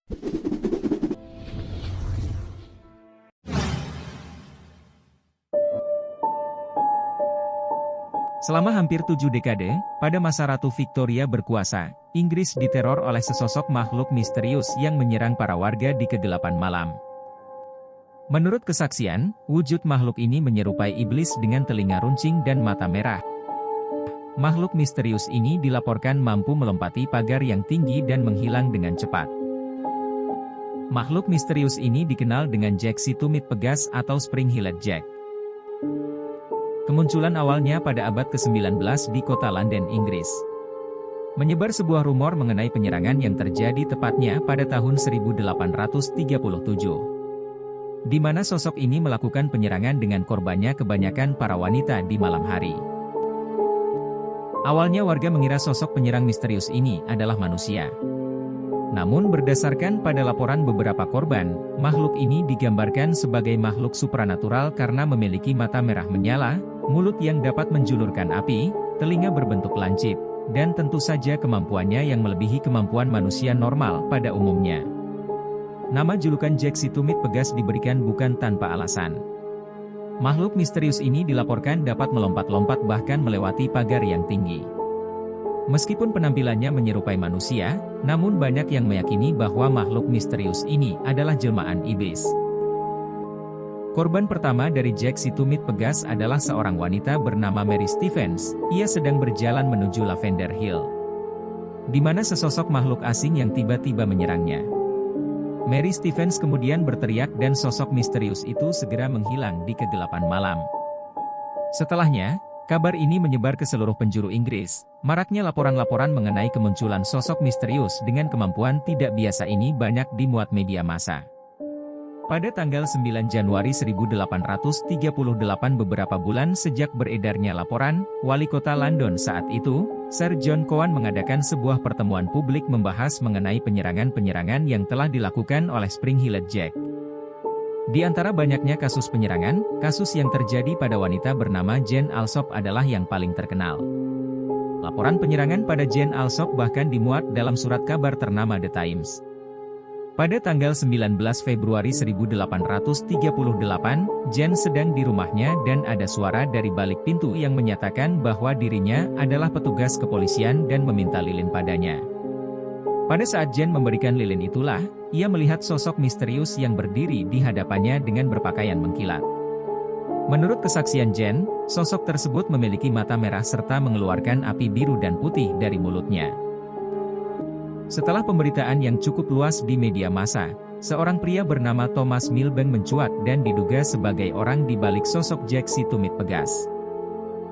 Selama hampir 7 dekade, pada masa Ratu Victoria berkuasa, Inggris diteror oleh sesosok makhluk misterius yang menyerang para warga di kegelapan malam. Menurut kesaksian, wujud makhluk ini menyerupai iblis dengan telinga runcing dan mata merah. Makhluk misterius ini dilaporkan mampu melompati pagar yang tinggi dan menghilang dengan cepat. Makhluk misterius ini dikenal dengan Jack si tumit pegas atau Spring-Heeled Jack. Kemunculan awalnya pada abad ke-19 di kota London, Inggris. Menyebar sebuah rumor mengenai penyerangan yang terjadi tepatnya pada tahun 1837. Di mana sosok ini melakukan penyerangan dengan korbannya kebanyakan para wanita di malam hari. Awalnya warga mengira sosok penyerang misterius ini adalah manusia. Namun berdasarkan pada laporan beberapa korban, makhluk ini digambarkan sebagai makhluk supranatural karena memiliki mata merah menyala, mulut yang dapat menjulurkan api, telinga berbentuk lancip, dan tentu saja kemampuannya yang melebihi kemampuan manusia normal pada umumnya. Nama julukan Jack si tumit pegas diberikan bukan tanpa alasan. Makhluk misterius ini dilaporkan dapat melompat-lompat bahkan melewati pagar yang tinggi. Meskipun penampilannya menyerupai manusia, namun banyak yang meyakini bahwa makhluk misterius ini adalah jelmaan iblis. Korban pertama dari Jack si tumit pegas adalah seorang wanita bernama Mary Stephens. Ia sedang berjalan menuju Lavender Hill, di mana sesosok makhluk asing yang tiba-tiba menyerangnya. Mary Stephens kemudian berteriak dan sosok misterius itu segera menghilang di kegelapan malam. Setelahnya, kabar ini menyebar ke seluruh penjuru Inggris. Maraknya laporan-laporan mengenai kemunculan sosok misterius dengan kemampuan tidak biasa ini banyak dimuat media massa. Pada tanggal 9 Januari 1838 beberapa bulan sejak beredarnya laporan, wali kota London saat itu, Sir John Cowan mengadakan sebuah pertemuan publik membahas mengenai penyerangan-penyerangan yang telah dilakukan oleh Spring-Heeled Jack. Di antara banyaknya kasus penyerangan, kasus yang terjadi pada wanita bernama Jane Alsop adalah yang paling terkenal. Laporan penyerangan pada Jane Alsop bahkan dimuat dalam surat kabar ternama The Times. Pada tanggal 19 Februari 1838, Jane sedang di rumahnya dan ada suara dari balik pintu yang menyatakan bahwa dirinya adalah petugas kepolisian dan meminta lilin padanya. Pada saat Jane memberikan lilin itulah, ia melihat sosok misterius yang berdiri di hadapannya dengan berpakaian mengkilat. Menurut kesaksian Jane, sosok tersebut memiliki mata merah serta mengeluarkan api biru dan putih dari mulutnya. Setelah pemberitaan yang cukup luas di media massa, seorang pria bernama Thomas Milbank mencuat dan diduga sebagai orang di balik sosok Jack si tumit pegas.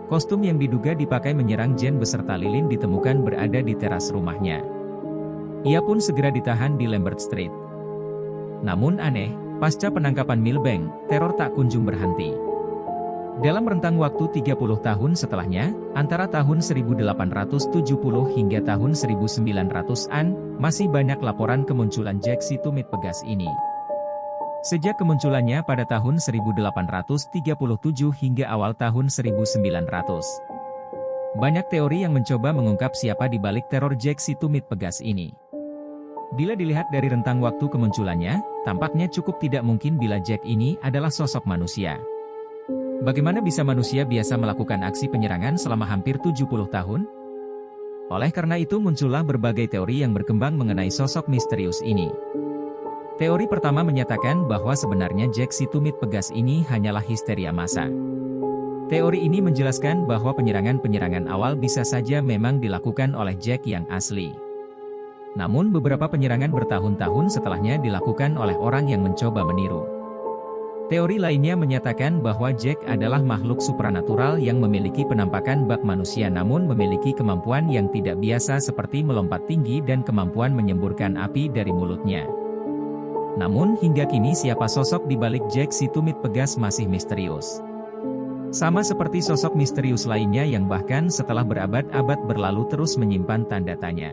Kostum yang diduga dipakai menyerang Jane beserta lilin ditemukan berada di teras rumahnya. Ia pun segera ditahan di Lambert Street. Namun aneh, pasca penangkapan Milbank, teror tak kunjung berhenti. Dalam rentang waktu 30 tahun setelahnya, antara tahun 1870 hingga tahun 1900-an, masih banyak laporan kemunculan Jack si tumit pegas ini. Sejak kemunculannya pada tahun 1837 hingga awal tahun 1900. Banyak teori yang mencoba mengungkap siapa di balik teror Jack si tumit pegas ini. Bila dilihat dari rentang waktu kemunculannya, tampaknya cukup tidak mungkin bila Jack ini adalah sosok manusia. Bagaimana bisa manusia biasa melakukan aksi penyerangan selama hampir 70 tahun? Oleh karena itu muncullah berbagai teori yang berkembang mengenai sosok misterius ini. Teori pertama menyatakan bahwa sebenarnya Jack si tumit pegas ini hanyalah histeria massa. Teori ini menjelaskan bahwa penyerangan-penyerangan awal bisa saja memang dilakukan oleh Jack yang asli. Namun beberapa penyerangan bertahun-tahun setelahnya dilakukan oleh orang yang mencoba meniru. Teori lainnya menyatakan bahwa Jack adalah makhluk supranatural yang memiliki penampakan bak manusia namun memiliki kemampuan yang tidak biasa seperti melompat tinggi dan kemampuan menyemburkan api dari mulutnya. Namun hingga kini siapa sosok di balik Jack si tumit pegas masih misterius. Sama seperti sosok misterius lainnya yang bahkan setelah berabad-abad berlalu terus menyimpan tanda tanya.